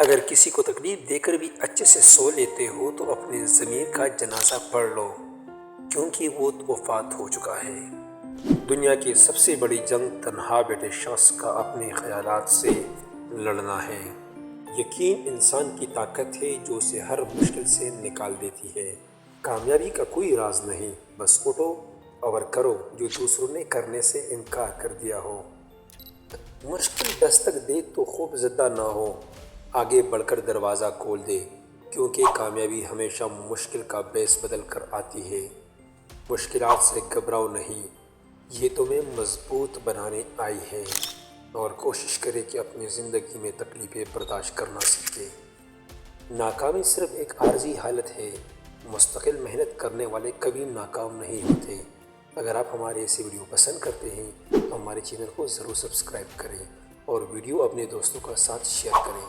اگر کسی کو تکلیف دے کر بھی اچھے سے سو لیتے ہو تو اپنے ضمیر کا جنازہ پڑھ لو، کیونکہ وہ وفات ہو چکا ہے۔ دنیا کی سب سے بڑی جنگ تنہا بیٹھے شخص کا اپنے خیالات سے لڑنا ہے۔ یقین انسان کی طاقت ہے جو اسے ہر مشکل سے نکال دیتی ہے۔ کامیابی کا کوئی راز نہیں، بس اٹھو اور کرو جو دوسروں نے کرنے سے انکار کر دیا ہو۔ مشکل دستک دے تو خوف زدہ نہ ہو، آگے بڑھ کر دروازہ کھول دے، کیونکہ کامیابی ہمیشہ مشکل کا بیس بدل کر آتی ہے۔ مشکلات سے گھبراؤ نہیں، یہ تمہیں مضبوط بنانے آئی ہے، اور کوشش کرے کہ اپنی زندگی میں تکلیفیں برداشت کرنا سیکھے۔ ناکامی صرف ایک عارضی حالت ہے، مستقل محنت کرنے والے کبھی ناکام نہیں ہوتے۔ اگر آپ ہمارے ایسی ویڈیو پسند کرتے ہیں تو ہمارے چینل کو ضرور سبسکرائب کریں اور ویڈیو اپنے دوستوں کے ساتھ شیئر کریں۔